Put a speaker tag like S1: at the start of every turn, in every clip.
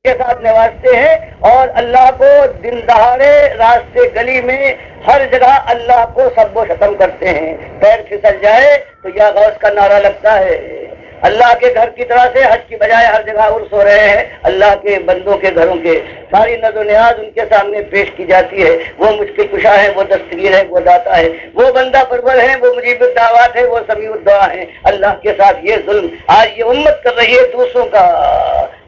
S1: کے ساتھ نوازتے ہیں اور اللہ کو دن دہاڑے راستے گلی میں ہر جگہ اللہ کو سب و ختم کرتے ہیں. پیر پھسل جائے تو یا غوث کا نعرہ لگتا ہے. اللہ کے گھر کی طرح سے حج کی بجائے ہر جگہ عرس ہو رہے ہیں. اللہ کے بندوں کے گھروں کے ساری نظر و نیاز ان کے سامنے پیش کی جاتی ہے. وہ مشکل کشا ہے، وہ دستگیر ہے، وہ داتا ہے، وہ بندہ پرور ہے، وہ مجیب الدعوات ہے، وہ سمیع الدعا ہے. اللہ کے ساتھ یہ ظلم آج یہ امت کر رہی ہے دوسروں کا.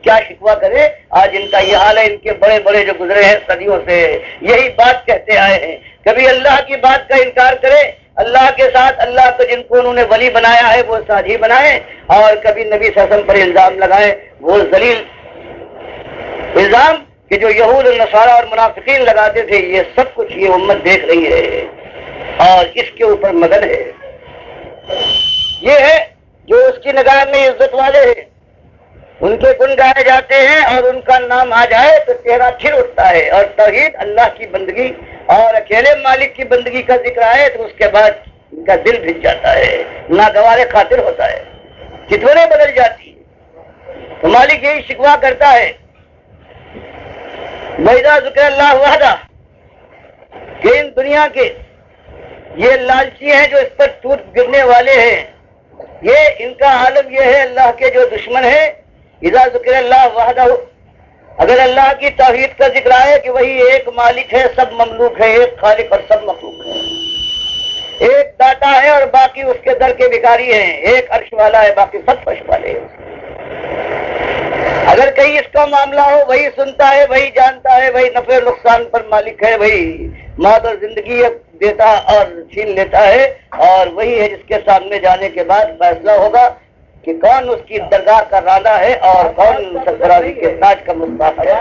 S1: کیا شکوہ کرے؟ آج ان کا یہ حال ہے. ان کے بڑے بڑے جو گزرے ہیں صدیوں سے یہی بات کہتے آئے ہیں. کبھی اللہ کی بات کا انکار کرے، اللہ کے ساتھ اللہ کو جن کو انہوں نے ولی بنایا ہے وہ ساجی بنائیں، اور کبھی نبی صلی اللہ علیہ وسلم پر الزام لگائیں وہ ذلیل الزام کہ جو یہود النصارہ اور منافقین لگاتے تھے. یہ سب کچھ یہ امت دیکھ رہی ہے اور اس کے اوپر مگن ہے. یہ ہے جو اس کی نگاہ میں عزت والے ہیں، ان کے گن گائے جاتے ہیں اور ان کا نام آ جائے تو چہرہ کھل اٹھتا ہے. اور توحید اللہ کی بندگی اور اکیلے مالک کی بندگی کا ذکر آئے تو اس کے بعد ان کا دل بھج جاتا ہے، ناگوار خاطر ہوتا ہے، چتوریں بدل جاتی ہے. تو مالک یہی شکوہ کرتا ہے وَإِذَا ذُكِرَ اللَّهُ وَحْدَهُ کہ ان دنیا کے یہ لالچی ہیں جو اس پر ٹوٹ گرنے والے ہیں. یہ ان کا عالم یہ ہے اللہ کے جو دشمن ہیں. اذا ذکر اللہ وحدہ، اگر اللہ کی توحید کا ذکر آئے کہ وہی ایک مالک ہے، سب مملوک ہے، ایک خالق اور سب مخلوق ہے، ایک داتا ہے اور باقی اس کے در کے بھکاری ہیں، ایک عرش والا ہے باقی سب فرش والے ہیں. اگر کہیں اس کا معاملہ ہو وہی سنتا ہے، وہی جانتا ہے، وہی نفع و نقصان پر مالک ہے، وہی موت اور زندگی دیتا اور چھین لیتا ہے، اور وہی ہے جس کے سامنے جانے کے بعد فیصلہ ہوگا کہ کون اس کی درگاہ کا رانا ہے اور کون سرفرازی کے تاج کا مستحق ہے.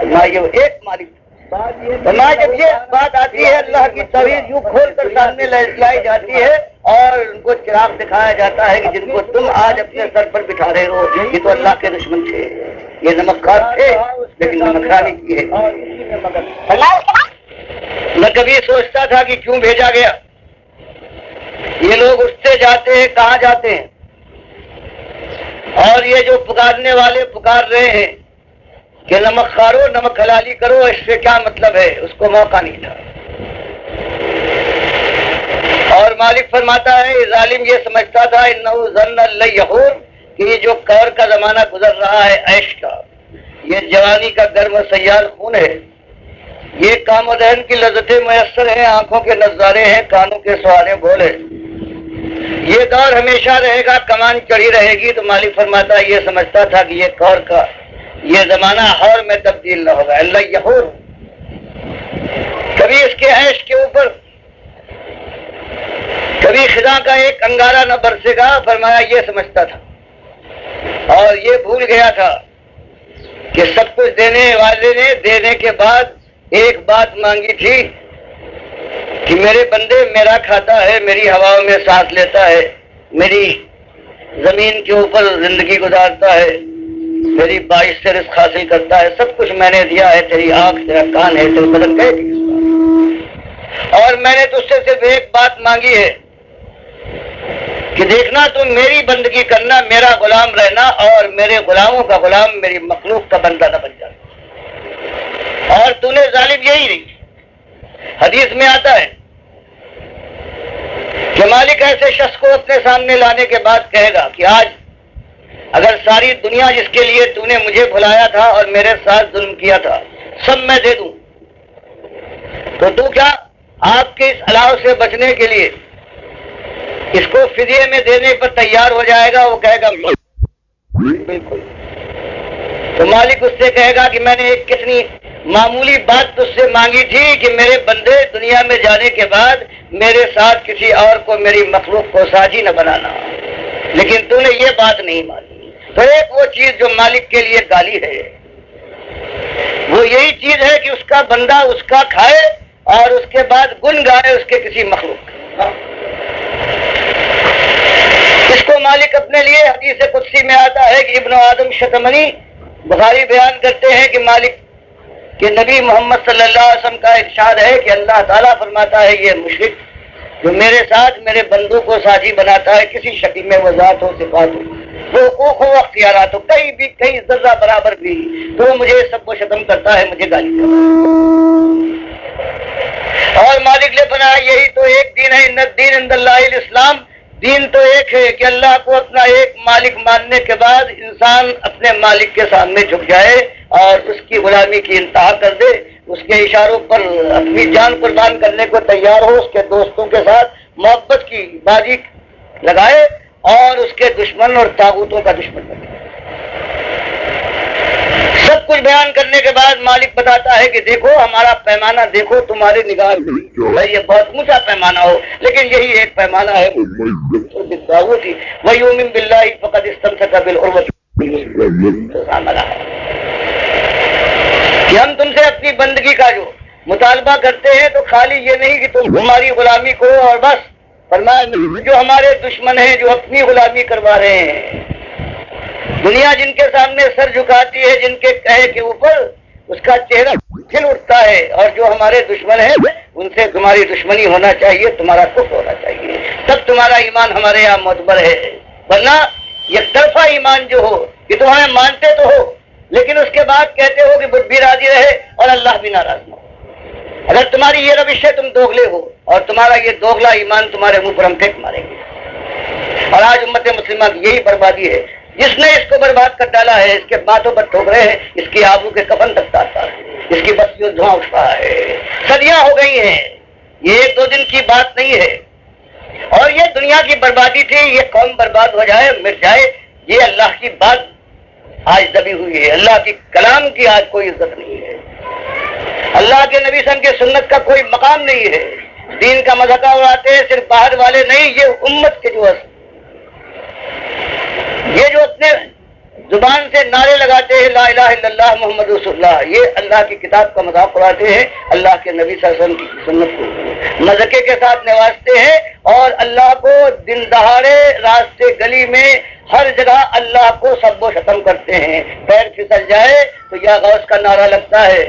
S1: نہ یہ ایک مالک. جب یہ بات آتی ہے اللہ کی توحید یوں کھول کر سامنے لائی جاتی ہے اور ان کو چراغ دکھایا جاتا ہے کہ جن کو تم آج اپنے سر پر بٹھا رہے ہو یہ تو اللہ کے دشمن تھے، یہ نمکخوار تھے لیکن نمکخواری کی ہے. میں کبھی سوچتا تھا کہ کیوں بھیجا گیا. یہ لوگ اٹھتے جاتے ہیں، کہاں جاتے ہیں؟ اور یہ جو پکارنے والے پکار رہے ہیں کہ نمک خارو، نمک حلالی کرو، اس سے کیا مطلب ہے؟ اس کو موقع نہیں تھا. اور مالک فرماتا ہے ظالم یہ سمجھتا تھا انہو ظن اللہ یحور کہ یہ جو کور کا زمانہ گزر رہا ہے عیش کا، یہ جوانی کا گرم و سیال خون ہے، یہ کام و دہن کی لذتیں میسر ہیں، آنکھوں کے نظارے ہیں، کانوں کے سوالے بول ہے، یہ دور ہمیشہ رہے گا، کمان چڑھی رہے گی. تو مالک فرماتا ہے یہ سمجھتا تھا کہ یہ کور کا یہ زمانہ ہور میں تبدیل نہ ہوگا. اللہ یحور کبھی اس کے عیش کے اوپر کبھی خدا کا ایک انگارہ نہ برسے گا. فرمایا یہ سمجھتا تھا اور یہ بھول گیا تھا کہ سب کچھ دینے والے نے دینے کے بعد ایک بات مانگی تھی کہ میرے بندے میرا کھاتا ہے، میری ہواؤں میں سانس لیتا ہے، میری زمین کے اوپر زندگی گزارتا ہے، میری بارش سے رزق حاصل کرتا ہے، سب کچھ میں نے دیا ہے، تیری آنکھ تیرا کان ہے، تیرے بدن کا اور میں نے تجھ سے صرف ایک بات مانگی ہے کہ دیکھنا تم میری بندگی کرنا، میرا غلام رہنا اور میرے غلاموں کا غلام، میری مخلوق کا بندہ نہ بن جانا. اور تو نے ظالم یہی نہیں. حدیث میں آتا ہے کہ مالک ایسے شخص کو اپنے سامنے لانے کے بعد کہے گا کہ آج اگر ساری دنیا جس کے لیے تو نے مجھے بلایا تھا اور میرے ساتھ ظلم کیا تھا سب میں دے دوں تو کیا آپ کے اس الاؤ سے بچنے کے لیے اس کو فدیے میں دینے پر تیار ہو جائے گا؟ وہ کہے گا بالکل. تو مالک اس سے کہے گا کہ میں نے ایک کتنی معمولی بات تجھ سے مانگی تھی کہ میرے بندے دنیا میں جانے کے بعد میرے ساتھ کسی اور کو، میری مخلوق کو ساجی نہ بنانا، لیکن تو نے یہ بات نہیں مانی. تو ایک وہ چیز جو مالک کے لیے گالی ہے وہ یہی چیز ہے کہ اس کا بندہ اس کا کھائے اور اس کے بعد گن گائے اس کے کسی مخلوق. اس کو مالک اپنے لیے حدیث قدسی میں آتا ہے کہ ابن آدم شتمنی، بخاری بیان کرتے ہیں کہ مالک کہ نبی محمد صلی اللہ علیہ وسلم کا ارشاد ہے کہ اللہ تعالیٰ فرماتا ہے یہ مشرک جو میرے ساتھ میرے بندوں کو ساجی بناتا ہے کسی شکل میں وہ ذات ہو صفات ہو وہ حقوق و اختیارات ہو، کہیں ذرہ برابر بھی تو وہ مجھے سب کو ختم کرتا ہے، مجھے گالی دیتا ہے۔ اور مالک نے بنایا یہی تو ایک دین ہے، ان الدین عند اللہ الاسلام، دین تو ایک ہے کہ اللہ کو اپنا ایک مالک ماننے کے بعد انسان اپنے مالک کے سامنے جھک جائے اور اس کی غلامی کی انتہا کر دے، اس کے اشاروں پر اپنی جان قربان کرنے کو تیار ہو، اس کے دوستوں کے ساتھ محبت کی بازی لگائے اور اس کے دشمن اور طاغوتوں کا دشمن بنے۔ سب کچھ بیان کرنے کے بعد مالک بتاتا ہے کہ دیکھو ہمارا پیمانہ، دیکھو تمہاری نگاہ میں یہ بہت اونچا پیمانہ ہو، لیکن یہی ایک پیمانہ ہے وَيُؤْمِن بِاللَّهِ فَقَدِ اسْتَمْسَكَ بِالْعُرْوَةِ الْوُثْقَىٰ، کہ ہم تم سے اپنی بندگی کا جو مطالبہ کرتے ہیں تو خالی یہ نہیں کہ تم ہماری غلامی کرو اور بس، فرمایا جو ہمارے دشمن ہیں جو اپنی غلامی کروا رہے ہیں، دنیا جن کے سامنے سر جھکاتی ہے، جن کے کہے کے اوپر اس کا چہرہ کھل اٹھتا ہے، اور جو ہمارے دشمن ہیں ان سے تمہاری دشمنی ہونا چاہیے، تمہارا کفر ہونا چاہیے، تب تمہارا ایمان ہمارے یہاں معتبر ہے، ورنہ یک طرفہ ایمان جو ہو کہ تم ہمیں مانتے تو ہو لیکن اس کے بعد کہتے ہو کہ بدھ بھی راضی رہے اور اللہ بھی ناراض نہ ہو۔ اگر تمہاری یہ روش ہے تم دوغلے ہو، اور تمہارا یہ دوغلا ایمان تمہارے منہ پر ہم پھینک ماریں گے۔ اور آج امت مسلمہ کی یہی بربادی ہے، جس نے اس کو برباد کر ڈالا ہے، اس کے باتوں پر ٹھوکرے ہیں، اس کی آبرو کے کفن تک تارتا ہے، اس کی بستیوں دھواں اٹھ رہا ہے، صدیاں ہو گئی ہیں، یہ ایک دو دن کی بات نہیں ہے، اور یہ دنیا کی بربادی تھی، یہ قوم برباد ہو جائے مٹ جائے، یہ اللہ کی بات آج دبی ہوئی ہے، اللہ کی کلام کی آج کوئی عزت نہیں ہے، اللہ کے نبی صلی اللہ علیہ وسلم کی سنت کا کوئی مقام نہیں ہے، دین کا مذاق اڑاتے ہیں صرف باہر والے نہیں، یہ امت کے یہ جو اپنے زبان سے نعرے لگاتے ہیں لا الہ الا اللہ محمد رسول اللہ، یہ اللہ کی کتاب کا مذاق اڑاتے ہیں، اللہ کے نبی صلی اللہ علیہ وسلم کی سنت کو مذاقے کے ساتھ نوازتے ہیں، اور اللہ کو دن دہاڑے راستے گلی میں ہر جگہ اللہ کو سب و ختم کرتے ہیں، پیر پھسل جائے تو یا غوث کا نعرہ لگتا ہے،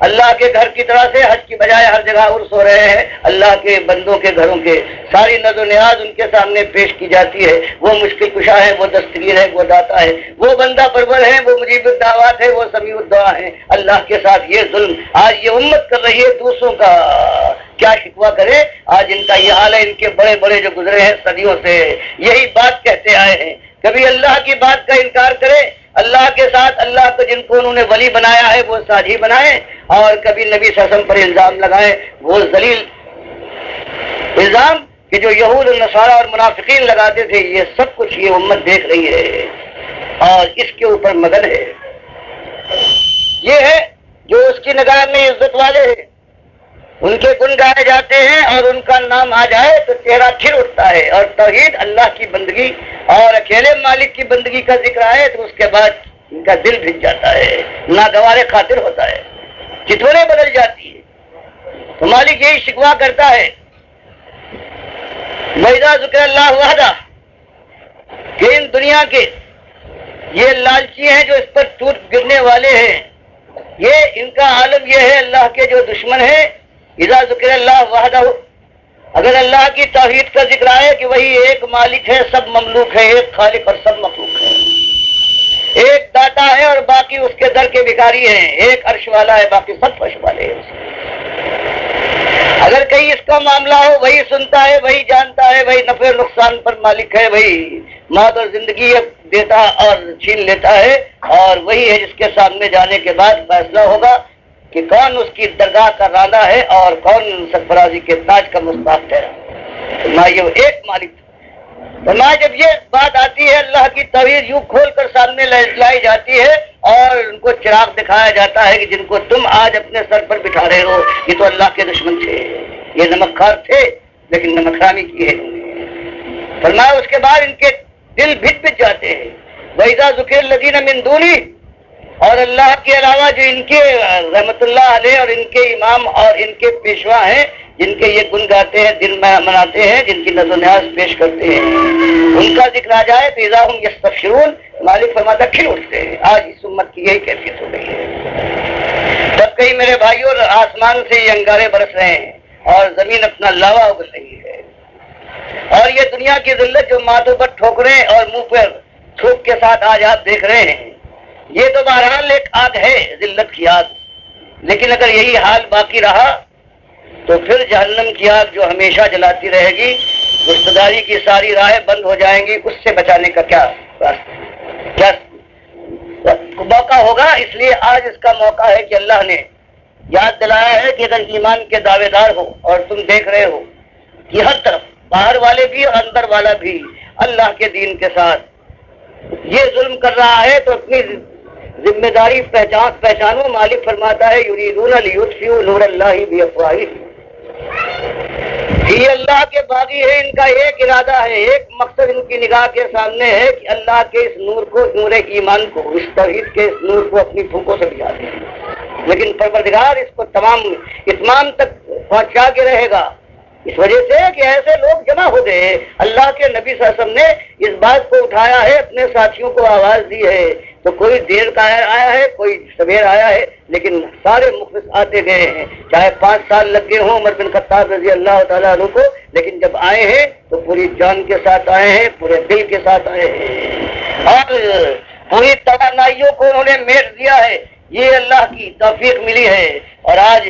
S1: اللہ کے گھر کی طرح سے حج کی بجائے ہر جگہ عرس ہو رہے ہیں، اللہ کے بندوں کے گھروں کے ساری نظر و نیاز ان کے سامنے پیش کی جاتی ہے، وہ مشکل کشا ہے، وہ دستگیر ہے، وہ داتا ہے، وہ بندہ پرور ہے، وہ مجیب الدعوات ہے، وہ سمیع الدعا ہے۔ اللہ کے ساتھ یہ ظلم آج یہ امت کر رہی ہے، دوسروں کا کیا شکوہ کرے، آج ان کا یہ حال ہے، ان کے بڑے بڑے جو گزرے ہیں صدیوں سے یہی بات کہتے آئے ہیں، کبھی اللہ کی بات کا انکار کرے، اللہ کے ساتھ اللہ کو جن کو انہوں نے ولی بنایا ہے وہ ساجی بنائے، اور کبھی نبی صلی اللہ علیہ وسلم پر الزام لگائے، وہ ذلیل الزام کہ جو یہود النصارہ اور منافقین لگاتے تھے، یہ سب کچھ یہ امت دیکھ رہی ہے اور اس کے اوپر مگن ہے۔ یہ ہے جو اس کی نگاہ میں عزت والے ہیں، ان کے گن گائے جاتے ہیں اور ان کا نام آ جائے تو چہرہ کھل اٹھتا ہے، اور توحید اللہ کی بندگی اور اکیلے مالک کی بندگی کا ذکر آئے تو اس کے بعد ان کا دل بھج جاتا ہے، ناگوار خاطر ہوتا ہے، چتورے بدل جاتی ہے۔ تو مالک یہی شکوہ کرتا ہے وَإِذَا ذُكِرَ اللَّهُ وَحْدَهُ، کہ ان دنیا کے یہ لالچی ہیں جو اس پر ٹوٹ گرنے والے ہیں، یہ ان کا عالم یہ ہے، اللہ کے جو دشمن ہیں، اذا ذکر اللہ وحدہ، اگر اللہ کی توحید کا ذکر آئے کہ وہی ایک مالک ہے، سب مملوک ہے، ایک خالق اور سب مخلوق ہے، ایک داتا ہے اور باقی اس کے در کے بھکاری ہیں، ایک عرش والا ہے باقی سب فرش والے ہیں، اگر کہیں اس کا معاملہ ہو وہی سنتا ہے، وہی جانتا ہے، وہی نفع و نقصان پر مالک ہے، وہی موت اور زندگی دیتا اور چھین لیتا ہے، اور وہی ہے جس کے سامنے جانے کے بعد فیصلہ ہوگا کہ کون اس کی درگاہ کا راندہ ہے اور کون سرفرازی کے تاج کا مستحق ٹھہرا۔ نہ یہ ایک مالک، نہ جب یہ بات آتی ہے اللہ کی توحید یوں کھول کر سامنے لائی جاتی ہے اور ان کو چراغ دکھایا جاتا ہے کہ جن کو تم آج اپنے سر پر بٹھا رہے ہو یہ تو اللہ کے دشمن تھے، یہ نمک خوار تھے لیکن نمک خامی کی ہے۔ فرمایا اس کے بعد ان کے دل بھج جاتے ہیں، وَإِذَا ذُكِرَ الَّذِينَ مِن دُونِهِ، اور اللہ کے علاوہ جو ان کے رحمت اللہ علیہ اور ان کے امام اور ان کے پیشوا ہیں، جن کے یہ گن گاتے ہیں، دن مناتے ہیں، جن کی نظر و نیاز پیش کرتے ہیں، ان کا ذکر آ جائے تو اذا ہم یستبشرون، مالک فرماتا کھل اٹھتے ہیں۔ آج اس امت کی یہی کیفیت ہو گئی ہے۔ تب کہیں میرے بھائیوں آسمان سے یہ انگارے برس رہے ہیں اور زمین اپنا لاوا اگل رہی ہے، اور یہ دنیا کی ذلت جو ماتھوں پر ٹھوکریں اور منہ پر تھوک کے ساتھ آج آپ دیکھ رہے ہیں. یہ تو بہرحال ایک آگ ہے، ذلت کی آگ، لیکن اگر یہی حال باقی رہا تو پھر جہنم کی آگ جو ہمیشہ جلاتی رہے گی، رشتہ داری کی ساری راہیں بند ہو جائیں گی، اس سے بچانے کا کیا موقع ہوگا. اس لیے آج اس کا موقع ہے کہ اللہ نے یاد دلایا ہے کہ اگر ایمان کے دعوے دار ہو اور تم دیکھ رہے ہو کہ ہر طرف باہر والے بھی اور اندر والا بھی اللہ کے دین کے ساتھ یہ ظلم کر رہا ہے، تو اپنی ذمہ داری پہچانو. مالک فرماتا ہے یریدون لیطفئوا نور اللہ بافواہہم، یہ اللہ کے باغی ہے، ان کا ایک ارادہ ہے، ایک مقصد ان کی نگاہ کے سامنے ہے کہ اللہ کے اس نور کو، نور ایمان کو، اس توحید کے اس نور کو اپنی پھونکوں سے بجھا دیں. لیکن پروردگار اس کو تمام اتمام تک پہنچا کے رہے گا، اس وجہ سے کہ ایسے لوگ جمع ہو گئے. اللہ کے نبی صلی اللہ علیہ وسلم نے اس بات کو اٹھایا ہے، اپنے ساتھیوں کو آواز دی ہے، تو کوئی دیر کا آیا ہے، کوئی سویر آیا ہے، لیکن سارے مخلص آتے گئے ہیں. چاہے 5 سال لگ گئے ہوں عمر بن خطاب رضی اللہ تعالیٰ عنہ کو، لیکن جب آئے ہیں تو پوری جان کے ساتھ آئے ہیں، پورے دل کے ساتھ آئے ہیں، اور پوری توانائیوں کو انہوں نے میٹ دیا ہے. یہ اللہ کی توفیق ملی ہے، اور آج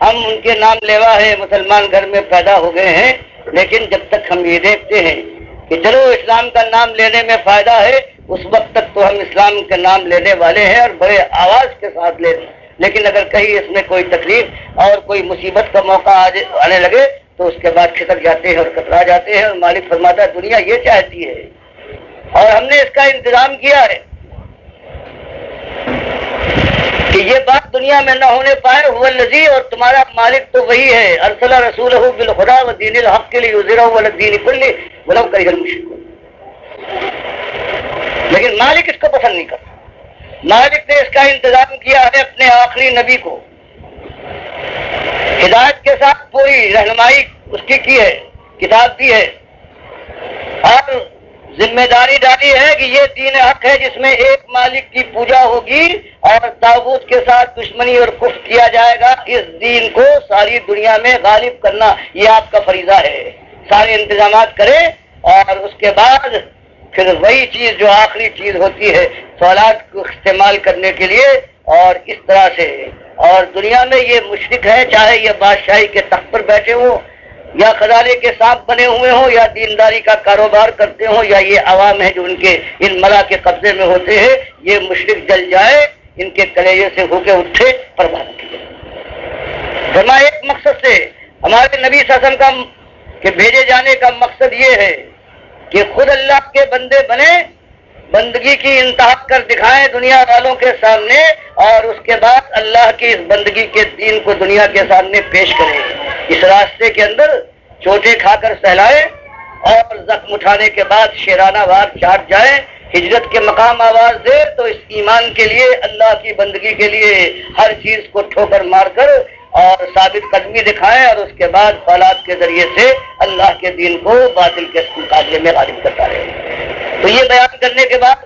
S1: ہم ان کے نام لیوا ہے، مسلمان گھر میں پیدا ہو گئے ہیں. لیکن جب تک ہم یہ دیکھتے ہیں کہ چلو اسلام کا نام لینے میں فائدہ ہے، اس وقت تک تو ہم اسلام کا نام لینے والے ہیں اور بڑے آواز کے ساتھ لے. لیکن اگر کہیں اس میں کوئی تکلیف اور کوئی مصیبت کا موقع آنے لگے تو اس کے بعد کھسک جاتے ہیں اور کترا جاتے ہیں. اور مالک فرماتا ہے دنیا یہ چاہتی ہے اور ہم نے اس کا انتظام کیا ہے کہ یہ بات دنیا میں نہ ہونے پائے. هو الذی، اور تمہارا مالک تو وہی ہے، ارسل رسولہ بالہدی ودین الحق لیظہرہ علی الدین کلہ ولو کرہ المشرکون. لیکن مالک اس کو پسند نہیں کرتا. مالک نے اس کا انتظام کیا ہے اپنے آخری نبی کو ہدایت کے ساتھ پوری رہنمائی اس کی ہے، کتاب دی ہے، اور ذمہ داری ڈالی ہے کہ یہ دین حق ہے جس میں ایک مالک کی پوجا ہوگی اور طاغوت کے ساتھ دشمنی اور کفر کیا جائے گا. اس دین کو ساری دنیا میں غالب کرنا یہ آپ کا فریضہ ہے. سارے انتظامات کریں اور اس کے بعد پھر وہی چیز جو آخری چیز ہوتی ہے سوالات کو استعمال کرنے کے لیے، اور اس طرح سے. اور دنیا میں یہ مشرک ہے، چاہے یہ بادشاہی کے تخت پر بیٹھے ہوں یا خزانے کے سانپ بنے ہوئے ہوں یا دینداری کا کاروبار کرتے ہوں، یا یہ عوام ہے جو ان کے ان ملا کے قبضے میں ہوتے ہیں، یہ مشرک جل جائے، ان کے کلیجے سے ہو کے اٹھے، برباد کیے. فرمایا ایک مقصد سے ہمارے نبی صلی اللہ علیہ وسلم کا کہ بھیجے جانے کا مقصد یہ ہے کہ خود اللہ کے بندے بنے، بندگی کی انتہا کر دکھائیں دنیا والوں کے سامنے، اور اس کے بعد اللہ کی اس بندگی کے دین کو دنیا کے سامنے پیش کریں. اس راستے کے اندر چوٹے کھا کر سہلائیں اور زخم اٹھانے کے بعد شیرانہ وار چاٹ جائیں. ہجرت کے مقام آواز دے تو اس ایمان کے لیے، اللہ کی بندگی کے لیے ہر چیز کو ٹھوکر مار کر اور ثابت قدمی دکھائیں، اور اس کے بعد فولاد کے ذریعے سے اللہ کے دین کو باطل کے مقابلے میں غالب کرتا رہے. تو یہ بیان کرنے کے بعد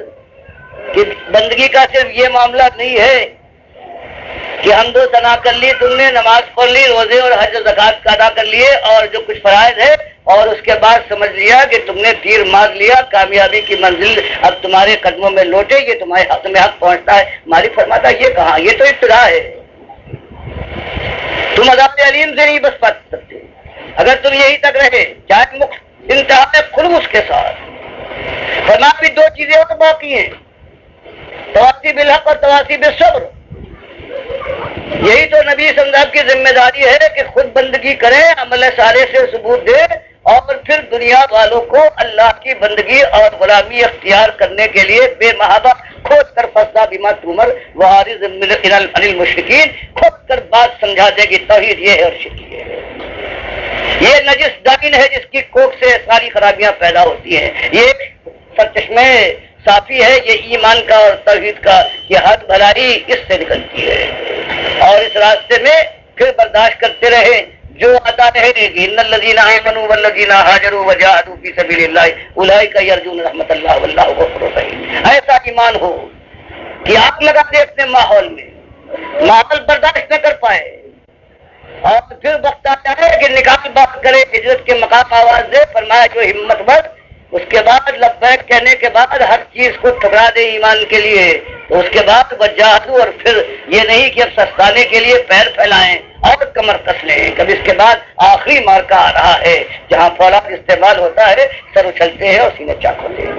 S1: کہ بندگی کا صرف یہ معاملہ نہیں ہے کہ حمد و ثنا کر لی تم نے، نماز پڑھ لی، روزے اور حج و زکوٰۃ کا ادا کر لیے اور جو کچھ فرائض ہے، اور اس کے بعد سمجھ لیا کہ تم نے تیر مار لیا، کامیابی کی منزل اب تمہارے قدموں میں لوٹے، یہ تمہیں حق پہنچتا ہے. مالک فرماتا ہے یہ کہاں، یہ تو ابتدا ہے. تم عذاب علیم سے نہیں بس پا سکتے اگر تم یہی تک رہے، چاہے انتہا خلوص کے ساتھ. فرمایا بھی 2 چیزیں اور باقی ہیں، تواصی بالحق اور تواصی بالصبر. یہی تو نبی صلی اللہ علیہ وسلم کی ذمہ داری ہے کہ خود بندگی کریں، عمل صالح سے ثبوت دے، اور پھر دنیا والوں کو اللہ کی بندگی اور غلامی اختیار کرنے کے لیے بے محابہ کھود کر فسا بما تمر وعارض عن المشرکین، کھود کر بات سمجھا دے گی توحید یہ ہے اور شرک یہ ہے. یہ نجس دامن ہے جس کی کوکھ سے ساری خرابیاں پیدا ہوتی ہیں. یہ سرچشمے صافی ہے یہ ایمان کا اور توحید کا کہ ہر بھلائی اس سے نکلتی ہے. اور اس راستے میں پھر برداشت کرتے رہے جو آتا رہے گی. ان الذین آمنوا والذین ہاجروا وجاہدوا فی سبیل اللہ اولئک یرجون رحمت اللہ واللہ غفور رحیم. ایسا ایمان ہو کہ آگ لگا دے اپنے ماحول میں، ماحول برداشت نہ کر پائے، اور پھر وقت آتا ہے کہ نکال بات کرے، ہجرت کے مقام آواز دے. فرمایا جو ہمت بس اس کے بعد لبیک کہنے کے بعد ہر چیز کو ٹھکرا دے ایمان کے لیے، تو اس کے بعد وجاہدوا، اور پھر یہ نہیں کہ اب سستانے کے لیے پیر پھیلائیں اور کمر کس لیں، کبھی اس کے بعد آخری مارکا آ رہا ہے جہاں فولاد استعمال ہوتا ہے، سر اچھلتے ہیں اور سینے چاک ہوتے ہیں۔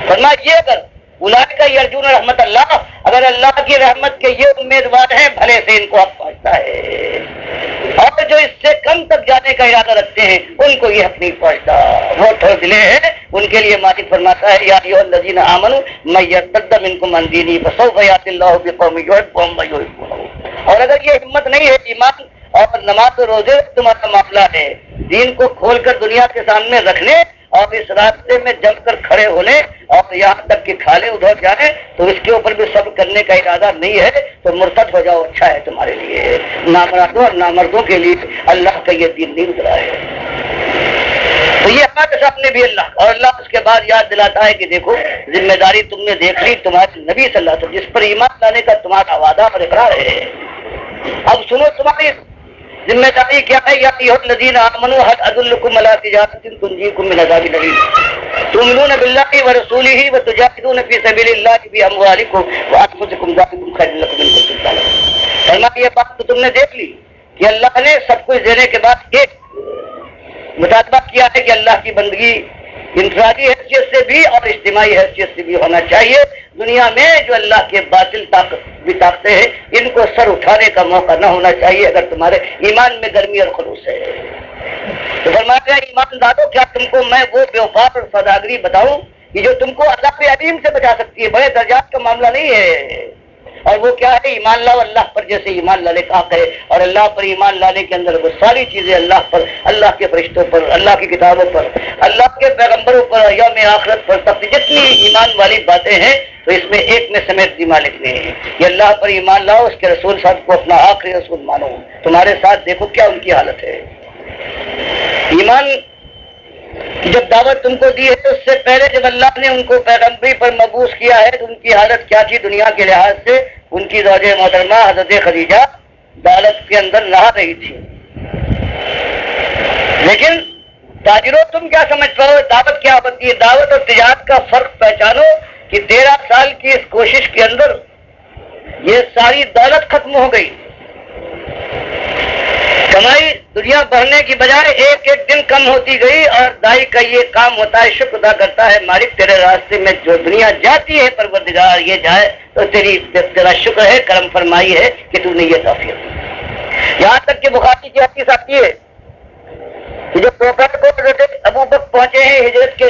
S1: فرمایا یہ اگر اولئک یرجون رحمت اللہ، اگر اللہ کی رحمت کے یہ امیدوار ہیں، بھلے سے ان کو حق پہنچتا ہے، اور جو اس سے کم تک جانے کا ارادہ رکھتے ہیں ان کو یہ حق نہیں پہنچتا۔ وہ تھوڑے دلے ہیں، ان کے لیے مالک فرماتا ہے یا ایھا الذین آمنوا من یرتد منکم عن دینہ فسوف یأتی اللہ بقوم یحبهم ویحبونہ۔ اور اگر یہ ہمت نہیں ہے، ایمان اور نماز و روزے تمہارا معاملہ ہے، دین کو کھول کر دنیا کے سامنے رکھنے اور اس راستے میں جم کر کھڑے ہونے اور یہاں تک کہ کھالے ادھر جائیں، تو اس کے اوپر بھی صبر کرنے کا ارادہ نہیں ہے تو مرتد ہو جاؤ، اچھا ہے تمہارے لیے۔ نامرادوں اور نامردوں کے لیے اللہ کا یہ دین نہیں اترا ہے۔ تو یہ ہمارے سامنے بھی اللہ، اور اللہ اس کے بعد یاد دلاتا ہے کہ دیکھو ذمہ داری تم نے دیکھ لی، تمہارے نبی صلی اللہ علیہ وسلم جس پر ایمان لانے کا تمہارا وعدہ اور اقرار ہے، اب سنو تمہاری ذمہ داری کیا ہے۔ یا ایھا الذین آمنوا هل ادلکم علی تجارۃ تنجیکم من عذاب الیم تؤمنون باللہ ورسولہ وتجاہدون فی سبیل اللہ باموالکم وانفسکم ذالکم خیر لکم ان کنتم تعلمون۔ فرمایا یہ بات تو تم نے دیکھ لی کہ اللہ نے سب کچھ دینے کے بعد ایک مطالبہ کیا ہے کہ اللہ کی بندگی انفرادی حیثیت سے بھی اور اجتماعی حیثیت سے بھی ہونا چاہیے۔ دنیا میں جو اللہ کے باطل طاقتیں ہیں ان کو سر اٹھانے کا موقع نہ ہونا چاہیے اگر تمہارے ایمان میں گرمی اور خلوص ہے۔ تو فرمایا ایمانداروں، کیا تم کو میں وہ بیوفار اور سوداگری بتاؤں کہ جو تم کو عذاب علیم سے بچا سکتی ہے؟ بڑے درجات کا معاملہ نہیں ہے، اور وہ کیا ہے؟ ایمان لاؤ اللہ پر جیسے ایمان لانے کا حق ہے، اور اللہ پر ایمان لانے کے اندر وہ ساری چیزیں اللہ پر، اللہ کے فرشتوں پر، اللہ کی کتابوں پر، اللہ کے پیغمبروں پر، یوم آخرت پر، سب جتنی ایمان والی باتیں ہیں تو اس میں ایک میں سمیت مالک نے یہ اللہ پر ایمان لاؤ، اس کے رسول صاحب کو اپنا آخری رسول مانو۔ تمہارے ساتھ دیکھو کیا ان کی حالت ہے۔ ایمان کی جب دعوت تم کو دی ہے تو اس سے پہلے جب اللہ نے ان کو پیغمبری پر مبعوث کیا ہے تو ان کی حالت کیا تھی دنیا کے لحاظ سے؟ ان کی زوجہ محترمہ حضرت خدیجہ دولت کے اندر نہا رہی تھی، لیکن تاجروں تم کیا سمجھ پاؤ دعوت کیا ہوتی ہے؟ دعوت اور تجارت کا فرق پہچانو کہ 13 سال کی اس کوشش کے اندر یہ ساری دولت ختم ہو گئی، کمائی دنیا بڑھنے کی بجائے ایک ایک دن کم ہوتی گئی، اور دائی کا یہ کام ہوتا ہے، شکر ادا کرتا ہے مالک تیرے راستے میں جو دنیا جاتی ہے پروردگار یہ جائے تو تیرا شکر ہے، کرم فرمائی ہے کہ تو نے یہ توفیق دی۔ یہاں تک کہ بخاری کی حدیث آتی ہے کہ جو دوپہر کو حضرت ابوبکر پہنچے ہیں ہجرت کے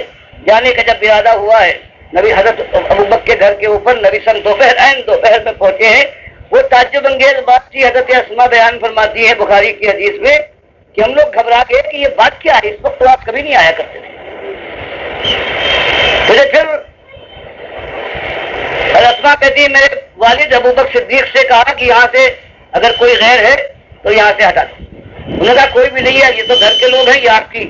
S1: جانے کا جب ارادہ ہوا ہے، نبی حضرت ابوبکر کے گھر کے اوپر نبی سن دوپہر میں پہنچے ہیں، وہ تعجب انگیز بات تھی۔ حضرت اسما بیان فرماتی ہے بخاری کی حدیث میں کہ ہم لوگ گھبرا گئے کہ یہ بات کیا ہے، اس وقت تو آپ کبھی نہیں آیا کرتے تھے۔ پھر اسما کہتی ہے میرے والد ابوبکر صدیق سے کہا کہ یہاں سے اگر کوئی غیر ہے تو یہاں سے ہٹا دو۔ انہوں نے کہا کوئی بھی نہیں ہے، یہ تو گھر کے لوگ ہیں، یہ آپ کی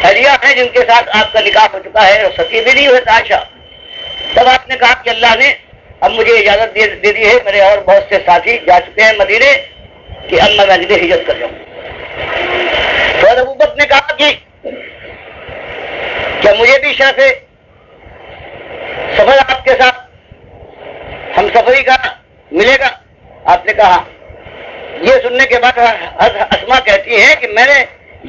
S1: اہلیہ ہیں جن کے ساتھ آپ کا نکاح ہو چکا ہے اور ستی بھی نہیں ہوئے عائشہ۔ تب آپ نے کہا کہ اللہ نے اب مجھے اجازت دے دی ہے، میرے اور بہت سے ساتھی جا چکے ہیں مدینے کہ اب میں مدینے ہجرت کر جاؤں۔ تو ابوبکر نے کہا کہ کیا مجھے بھی شرف سفر آپ کے ساتھ ہم سفری کا ملے گا؟ آپ نے کہا یہ سننے کے بعد اسما کہتی ہے کہ میں نے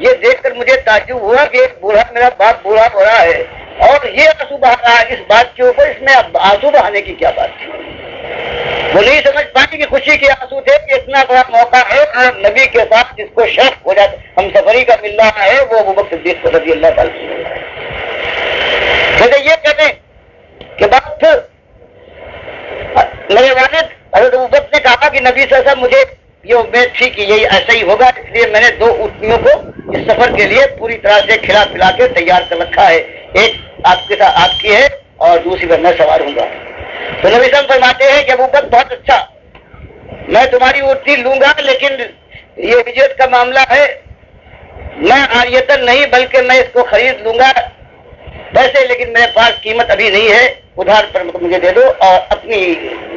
S1: یہ دیکھ کر مجھے تعجب ہوا کہ ایک بوڑھا میرا باپ بوڑھا ہو رہا ہے اور یہ آنسو بہا رہا ہے اس بات کے اوپر، اس میں اب آنسو بہانے کی کیا بات تھی؟ وہ نہیں سمجھ پائی کہ خوشی کے آنسو تھے کہ اتنا بڑا موقع ہے اور نبی کے ساتھ جس کو شرف ہو جاتا ہم سفری کا مل رہا ہے وہ ابوبکر صدیق رضی اللہ تعالیٰ عنہ۔ یہ کہتے ہیں کہ بات پھر میرے والد حضرت ابوبکر نے کہا کہ نبی صلی اللہ علیہ وسلم مجھے یہ امید تھی کہ یہی ایسا ہی ہوگا، اس لیے میں نے 2 اونٹنیوں کو اس سفر کے لیے پوری طرح سے کھلا پلا کے تیار کر رکھا ہے، ایک آپ کے ساتھ آپ کی ہے اور دوسری پر میں سوار ہوں گا۔ تو نبی صلی اللہ علیہ وسلم فرماتے ہیں کہ ابوبکر بہت اچھا، میں تمہاری اونٹنی لوں گا لیکن یہ ہجرت کا معاملہ ہے، میں عاریتاً نہیں بلکہ میں اس کو خرید لوں گا پیسے، لیکن میرے پاس قیمت ابھی نہیں ہے، ادھار پر مجھے دے دو اور اپنی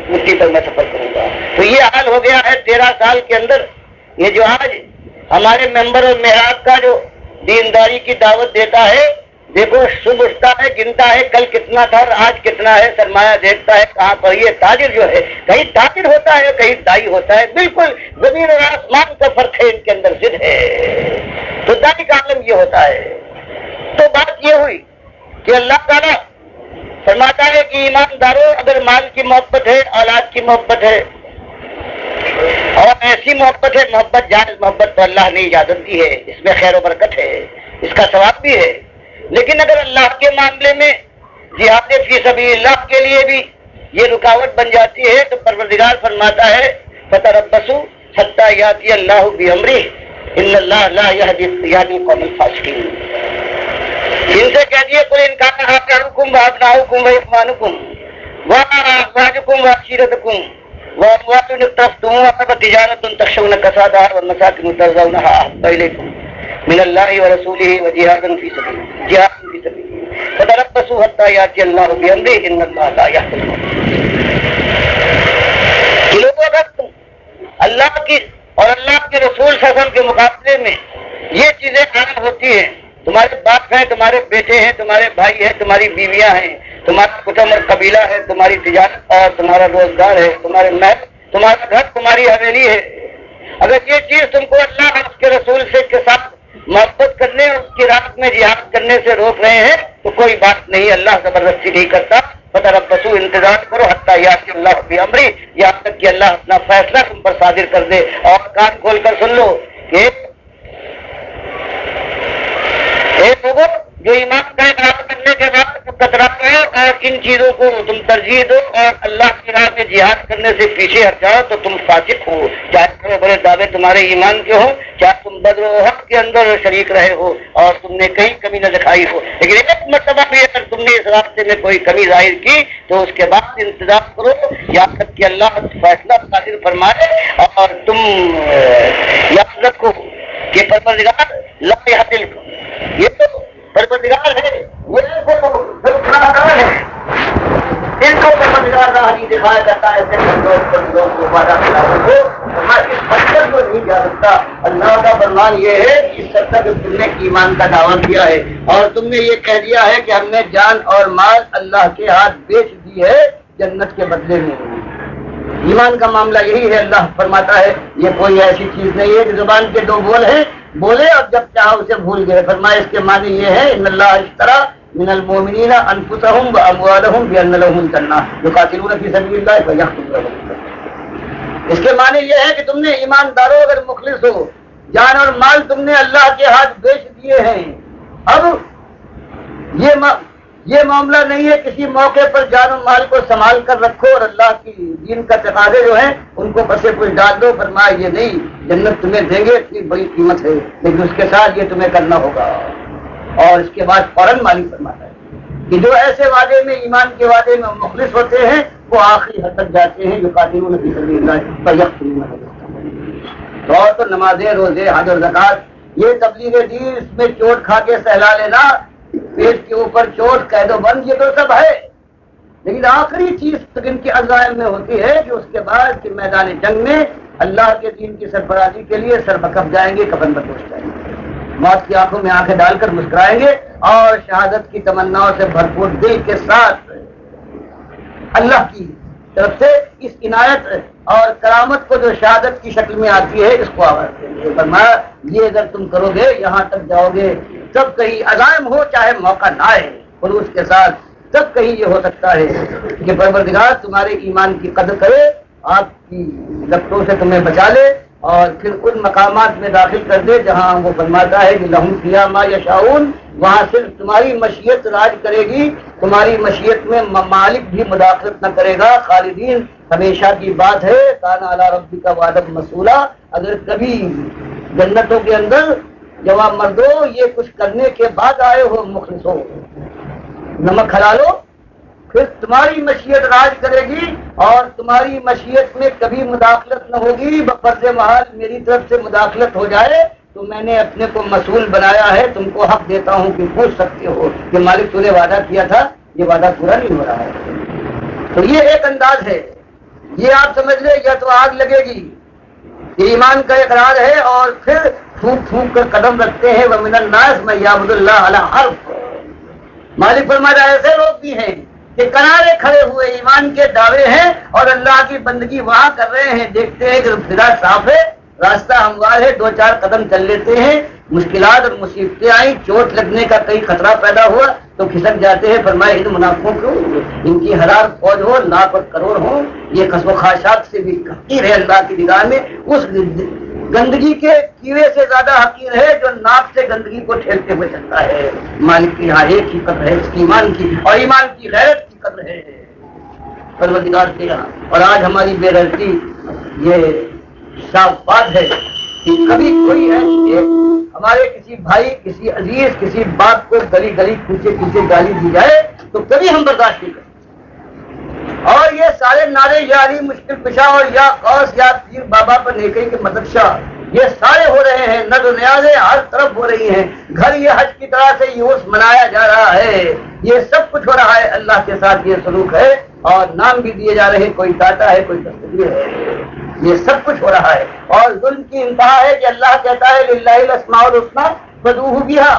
S1: مٹھی پر میں سفر کروں گا۔ تو یہ حال ہو گیا ہے 13 سال کے اندر۔ یہ جو آج ہمارے ممبر اور محراب کا جو دینداری کی دعوت دیتا ہے دیکھو صبح اٹھتا ہے، گنتا ہے کل کتنا تھا اور آج کتنا ہے، سرمایہ دیکھتا ہے کہاں پر. یہ تاجر جو ہے کہیں تاجر ہوتا ہے کہیں دائی ہوتا ہے، بالکل زمین اور آسمان کا فرق ہے ان کے اندر ضد ہے. تو دائی کا عالم یہ ہوتا ہے. تو بات یہ ہوئی کہ اللہ تعالیٰ فرماتا ہے کہ ایمانداروں اگر مال کی محبت ہے، اولاد کی محبت ہے اور ایسی محبت ہے، محبت جائز محبت تو اللہ نے اجازت دی ہے، اس میں خیر و برکت ہے، اس کا ثواب بھی ہے. لیکن اگر اللہ کے معاملے میں جہاد فی سبیل اللہ کے لیے بھی یہ رکاوٹ بن جاتی ہے تو پروردگار فرماتا ہے فتربصوا حتی یاتی اللہ بامرہ ان اللہ لا یہدی القوم الفاسقین. ان سے کہہ دیے قل ان کان آباؤکم وابناؤکم واخوانکم وازواجکم وعشیرتکم واموال اقترفتموها وتجارۃ تخشون کسادها ومساکن ترضونها احب الیکم من اللہ ورسولہ وجہاد فی سبیلہ فتربصوا حتی یاتی اللہ بامرہ ان اللہ لا یہدی القوم. اگر تم اللہ کی اور اللہ کے رسول صلی اللہ علیہ وسلم کے مقابلے میں یہ چیزیں عام ہوتی ہیں، تمہارے باپ ہیں، تمہارے بیٹے ہیں، تمہارے بھائی ہیں، تمہاری بیویاں ہیں، تمہارا کٹم اور قبیلہ ہے، تمہاری تجارت اور تمہارا روزگار ہے، تمہارے محل، تمہارا گھر، تمہاری حویلی ہے. اگر یہ چیز تم کو اللہ اور اس کے رسول سے کے ساتھ محبت کرنے اور اس کی راہ میں جہاد کرنے سے روک رہے ہیں تو کوئی بات نہیں، اللہ زبردستی نہیں کرتا. فتربصوا انتظار کرو حتی یاتی اللہ بامرہ، یہاں تک کہ اللہ اپنا فیصلہ تم پر صادر کر دے. اور کان کھول کر سن لو کہ لوگوں جو ایمان کا اقرار کرنے کے بعد کتراتے ہیں اور ان چیزوں کو تم ترجیح دو اور اللہ کی راہ میں جہاد کرنے سے پیچھے ہٹ جاؤ تو تم فاسق ہو، چاہے بڑے بڑے دعوے تمہارے ایمان کے ہوں، چاہے تم بدر و احد کے اندر شریک رہے ہو اور تم نے کہیں کمی نہ دکھائی ہو. لیکن ایک مرتبہ بھی اگر تم نے اس راستے میں کوئی کمی ظاہر کی تو اس کے بعد انتظار کرو یہاں تک کہ اللہ فیصلہ صادر فرمائے. اور تم یاد رکھو کہ پروردگار لا یہدی القوم، یہ تو پروردگار ہے، یہ تو ہے، ان کو پروردگار راہ نہیں دکھایا جاتا ہے. لوگ کو وعدہ خلافوں کو ہماری اس مقصد کو نہیں جا سکتا. اللہ کا فرمان یہ ہے کہ اس سطح جو تم نے ایمان کا دعویٰ کیا ہے اور تم نے یہ کہہ دیا ہے کہ ہم نے جان اور مال اللہ کے ہاتھ بیچ دی ہے جنت کے بدلے میں. ایمان کا معاملہ یہی ہے. اللہ فرماتا ہے یہ کوئی ایسی چیز نہیں ہے کہ زبان کے دو بول ہیں، بولے اور جب چاہا اسے بھول گئے. فرمایا اس کے معنی یہ ہے ان اللہ اشترى من المؤمنین انفسهم واموالهم بان لهم الجنہ یقاتلون فی سبیل اللہ فیقتلون. اس کے معنی یہ ہے کہ تم نے ایمانداروں اگر مخلص ہو، جان اور مال تم نے اللہ کے ہاتھ بیچ دیے ہیں. اب یہ معاملہ نہیں ہے کسی موقع پر جان و مال کو سنبھال کر رکھو اور اللہ کی دین کا تقاضے جو ہیں ان کو بسے کچھ ڈال دو. فرمایا یہ نہیں، جنت تمہیں دیں گے، اتنی بڑی قیمت ہے، لیکن اس کے ساتھ یہ تمہیں کرنا ہوگا. اور اس کے بعد فوراً مالک فرماتا ہے کہ جو ایسے وعدے میں ایمان کے وعدے میں مخلص ہوتے ہیں وہ آخری حد تک جاتے ہیں. یقاتلون فی سبیل اللہ فیقتلون. تو نمازیں، روزے، حج اور زکات، یہ تبلیغ دین، اس میں چوٹ کھا کے سہلا لینا، پیٹ کے اوپر چوٹ، قید و بند، یہ تو سب ہے. لیکن آخری چیز ان کے عزائم میں ہوتی ہے کہ اس کے بعد کہ میدان جنگ میں اللہ کے دین کی سرفرازی کے لیے سر بکف جائیں گے، کفن بدوش جائیں گے، موت کی آنکھوں میں آنکھیں ڈال کر مسکرائیں گے اور شہادت کی تمناؤں سے بھرپور دل کے ساتھ اللہ کی طرف سے اس عنایت اور کرامت کو جو شہادت کی شکل میں آتی ہے اس کو آواز دیں گے. فرمایا یہ اگر تم کرو گے یہاں تک جاؤ گے، سب کہیں عزائم ہو چاہے موقع نہ آئے، خلوص کے ساتھ سب کہیں یہ ہو سکتا ہے کہ پروردگار تمہارے ایمان کی قدر کرے، آپ کی لپٹوں سے تمہیں بچا لے اور پھر ان مقامات میں داخل کر دے جہاں وہ فرماتا ہے کہ لہم فیہا ما یشاؤون، وہاں صرف تمہاری مشیت راج کرے گی، تمہاری مشیت میں مالک بھی مداخلت نہ کرے گا. خالدین ہمیشہ کی بات ہے. کان علی ربک وعدا مسئولا. اگر کبھی جنتوں کے اندر جواب مردو یہ کچھ کرنے کے بعد آئے ہو، مخلص ہو، نمک کھلا لو، پھر تمہاری مشیت راج کرے گی اور تمہاری مشیت میں کبھی مداخلت نہ ہوگی. بفرض محال میری طرف سے مداخلت ہو جائے تو میں نے اپنے کو مسئول بنایا ہے، تم کو حق دیتا ہوں کہ پوچھ سکتے ہو کہ مالک تو نے وعدہ کیا تھا، یہ وعدہ پورا نہیں ہو رہا ہے. تو یہ ایک انداز ہے. یہ آپ سمجھ لیں یا تو آگ لگے گی، یہ ایمان کا اقرار ہے، اور پھر پھونک پھونک کر قدم رکھتے ہیں وَمِنَ النَّاسِ مَن يَعْبُدُ اللَّهَ عَلَىٰ حَرْفٍ. مالک فرماتا ہے ایسے لوگ بھی ہیں کہ کنارے کھڑے ہوئے ایمان کے دعوے ہیں اور اللہ کی بندگی وہاں کر رہے ہیں، دیکھتے ہیں کہ ابتدا صاف ہے، راستہ ہموار ہے، 2-4 قدم چل لیتے ہیں، مشکلات اور مصیبتیں آئیں، چوٹ لگنے کا کئی خطرہ پیدا ہوا تو کھسک جاتے ہیں۔ فرمائے ان منافقوں کو ان کی ہزار فوج ہو، لاکھ اور کروڑ ہو، یہ قصب و خواہشات سے بھی حقیر ہے اللہ کی نگاہ میں، اس گندگی کے کیڑے سے زیادہ حقیر ہے جو ناک سے گندگی کو ٹھیلتے ہوئے چلتا ہے۔ مالک کی یہاں ایک ہی قدر ہے، اس کی ایمان کی، اور ایمان کی غیرت کی قدر ہے پروردگار کے یہاں۔ اور آج ہماری بے غیرتی یہ صاف بات ہے کہ کبھی کوئی ہے ہمارے کسی بھائی، کسی عزیز، کسی باپ کو گلی گلی کوچے کوچے گالی دی جائے تو کبھی ہم برداشت نہیں کرتے۔ اور یہ سارے نعرے یا علی مشکل کشا اور یا غوث یا پیر بابا پر نیکی کے مدد شاہ، یہ سارے ہو رہے ہیں، نظر و نیازیں ہر طرف ہو رہی ہیں، گھر یہ حج کی طرح سے یہ عرس منایا جا رہا ہے، یہ سب کچھ ہو رہا ہے، اللہ کے ساتھ یہ سلوک ہے، اور نام بھی دیے جا رہے ہیں، کوئی داتا ہے، کوئی تصویر ہے، یہ سب کچھ ہو رہا ہے۔ اور ظلم کی انتہا ہے کہ اللہ کہتا ہے للہ الاسماء الحسنی فادعوہ بہا،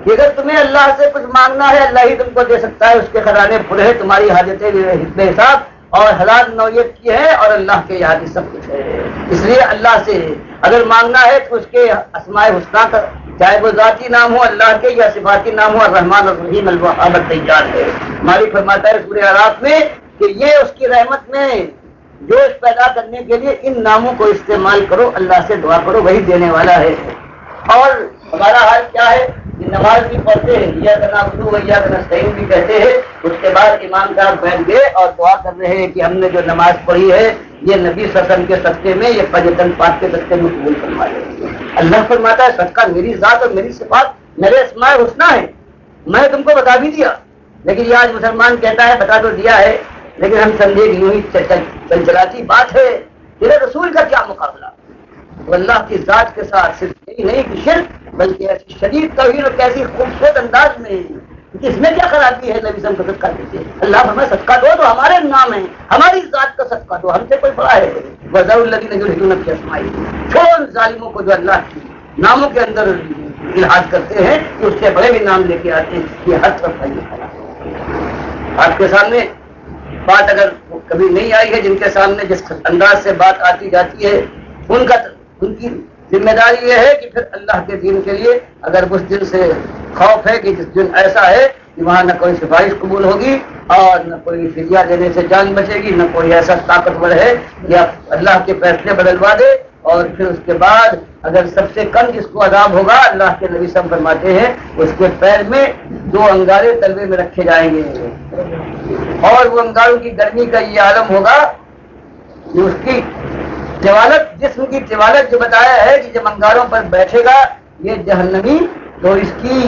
S1: کہ اگر تمہیں اللہ سے کچھ مانگنا ہے اللہ ہی تم کو دے سکتا ہے، اس کے خزانے پورے ہیں، تمہاری حاجتیں بے حساب اور ہزار نوعیت کی ہے، اور اللہ کے یاد سب کچھ ہے۔ اس لیے اللہ سے اگر مانگنا ہے تو اس کے اسماء حسنی کا، چاہے وہ ذاتی نام ہو اللہ کے یا صفاتی نام ہو، الرحمن الرحیم الوہاب الدیان ہے۔ مالک فرماتا ہے سورہ اعراف میں کہ یہ اس کی رحمت میں جوش پیدا کرنے کے لیے ان ناموں کو استعمال کرو، اللہ سے دعا کرو، وہی دینے والا ہے۔ اور ہمارا حال کیا ہے کہ نماز بھی پڑھتے ہیں، ایاک نعبد و ایاک نستعین بھی کہتے ہیں، اس کے بعد امام صاحب بیٹھ گئے اور دعا کر رہے ہیں کہ ہم نے جو نماز پڑھی ہے یہ نبی صلی اللہ علیہ وسلم کے صدقے میں، یہ فجتن پاک کے صدقے میں قبول فرما لے۔ اللہ فرماتا ہے صدقہ میری ذات اور میری صفات، میرے اسماء حسنی ہے، میں نے تم کو بتا بھی دیا، لیکن یہ آج مسلمان کہتا ہے بتا تو دیا ہے لیکن ہم سمجھے کہ یوں ہی چلچلاتی بات ہے، تیرے رسول کا کیا مقابلہ؟ تو اللہ کی ذات کے ساتھ صرف یہی نہیں کہ شرک، بلکہ ایسی شدید توہین اور کیسی خوبصورت انداز میں، اس میں کیا خرابی ہے؟ نبی کو صدقہ دیتے ہیں، اللہ فرمائے صدقہ دو تو ہمارے نام ہے، ہماری ذات کا صدقہ دو، ہم سے کوئی بڑا ہے؟ وَذَرُوا الَّذِينَ يُلْحِدُونَ فِي أَسْمَائِهِ، چھوڑو ظالموں کو جو اللہ کی ناموں کے اندر الحاد کرتے ہیں، کہ اس سے بڑے بھی نام لے کے آتے ہیں، یہ ہر طرف ہے۔ آپ کے سامنے بات اگر کبھی نہیں آئی ہے، جن کے سامنے جس انداز سے بات آتی جاتی ہے ان کی ذمہ داری یہ ہے کہ پھر اللہ کے دین کے لیے اگر اس دن سے خوف ہے کہ جس دن ایسا ہے کہ وہاں نہ کوئی سفارش قبول ہوگی اور نہ کوئی فدیہ دینے سے جان بچے گی، نہ کوئی ایسا طاقتور ہے یا اللہ کے فیصلے بدلوا دے، اور پھر اس کے بعد اگر سب سے کم جس کو عذاب ہوگا، اللہ کے نبی صاحب فرماتے ہیں اس کے پیر میں 2 انگارے تلوے میں رکھے جائیں گے، اور وہ انگاروں کی گرمی کا یہ عالم ہوگا کہ اس کی طوالت، جسم کی طوالت جو بتایا ہے کہ جب انگاروں پر بیٹھے گا یہ جہنمی، تو اس کی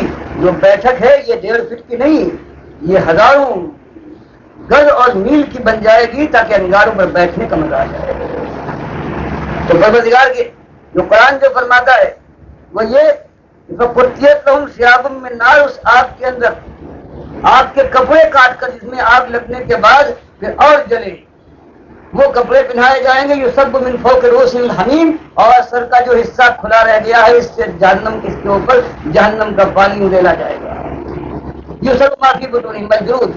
S1: جو بیٹھک ہے یہ 1.5 فٹ کی نہیں، یہ ہزاروں گز اور میل کی بن جائے گی، تاکہ انگاروں پر بیٹھنے کا مزہ آ جائے۔ تو پروردگار کے جو قرآن جو فرماتا ہے وہ یہ فَقُطِّعَتْ لَهُمْ ثِيَابٌ مِّن نَّارٍ، اس آگ کے اندر آگ کے کپڑے کاٹ کر، جس میں آگ لگنے کے بعد پھر اور جلے، وہ کپڑے پہنائے جائیں گے، یُصَبُّ مِن فَوْقِ رُؤُوسِهِمُ الْحَمِیمُ، اور سر کا جو حصہ کھلا رہ گیا ہے اس سے جہنم، اس کے اوپر جہنم کا پانی ڈالا جائے گا۔ یُصَبُّ مَا فِی بُطُونِهِمْ الْجُلُودُ،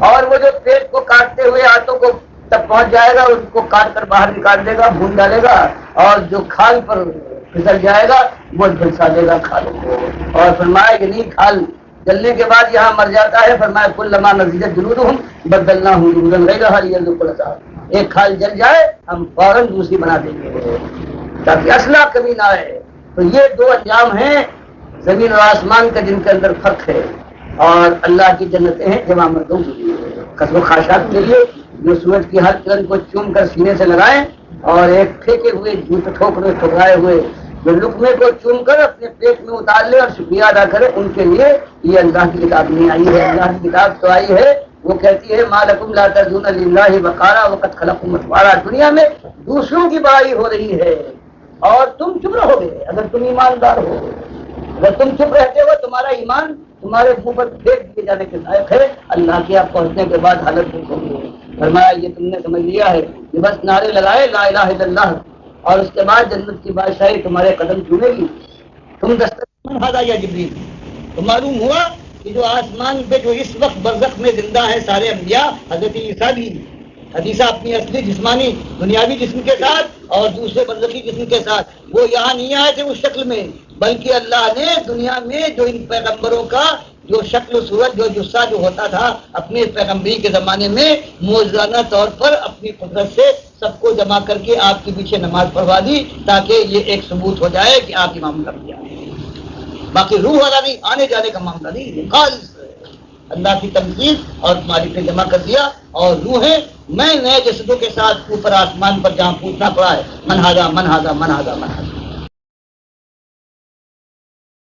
S1: اور وہ جو پیٹ کو کاٹتے ہوئے ہاتھوں کو تک پہنچ جائے گا، اس کو کاٹ کر باہر نکال دے گا، بھون ڈالے گا، اور جو کھال پر پھسل جائے گا وہ جھلسا دے گا کھالوں کو، اور فرمایا کہ نہیں، کھال جلنے کے بعد یہاں مر جاتا ہے، فرمایا کلما نضجت جلودہم بدلناہم جلودا غیرہا لیذوقوا العذاب، ایک کھال جل جائے ہم فوراً دوسری بنا دیں گے تاکہ اصلہ کمی نہ آئے۔ تو یہ 2 انجام ہیں زمین اور آسمان کا، جن کے اندر فرق ہے، اور اللہ کی جنتیں ہیں جمع مردوں کے لیے، قصب و خواہشات کے لیے، جو سورج کی ہر کرن کو چوم کر سینے سے لگائیں، اور ایک پھینکے ہوئے جھوٹ ٹھکرائے ہوئے جو لقمے کو چوم کر اپنے پیٹ میں اتار لے اور شکریہ ادا کرے، ان کے لیے یہ اللہ کی کتاب نہیں آئی ہے۔ اللہ کی کتاب تو آئی ہے، وہ کہتی ہے ما لکم لا ترجون للہ وقارا وقد خلقکم اطوارا، دنیا میں دوسروں کی بڑائی ہو رہی ہے اور تم چپ رہو گے اگر تم ایماندار ہو، اگر تم چپ رہتے ہو تمہارا ایمان تمہارے منہ پر پھینک دیے جانے کے لائق ہے۔ اللہ کے آپ پہنچنے کے بعد حالت دکھ ہوگی۔ فرمایا یہ تم نے سمجھ لیا ہے کہ بس نعرے لگائے لا الہ الا اللہ، اور اس کے بعد جنت کی بادشاہی تمہارے قدم چومے گی، تم دستک من ہذا یا جبریل، تو معلوم ہوا کہ جو آسمان پہ جو اس وقت برزخ میں زندہ ہے سارے انبیاء، حضرت عیسیٰ بھی، حدیثہ اپنی اصلی جسمانی دنیاوی جسم کے ساتھ اور دوسرے برزخی جسم کے ساتھ، وہ یہاں نہیں آئے تھے اس شکل میں، بلکہ اللہ نے دنیا میں جو ان پیغمبروں کا جو شکل و صورت جو جسہ جو ہوتا تھا اپنے پیغمبری کے زمانے میں موجزانہ طور پر اپنی قدرت سے سب کو جمع کر کے آپ کے پیچھے نماز پڑھوا دی، تاکہ یہ ایک ثبوت ہو جائے کہ آپ امام کر دیا۔ باقی روح والا نہیں، آنے جانے کا معاملہ نہیں، خالص اللہ کی تنقید اور تمہاری پہ جمع کر دیا، اور روحیں میں نئے جسدوں کے ساتھ اوپر آسمان پر جہاں پوچھنا پڑا ہے من ہاذا من ہاذا من ہاذا من ہاذا۔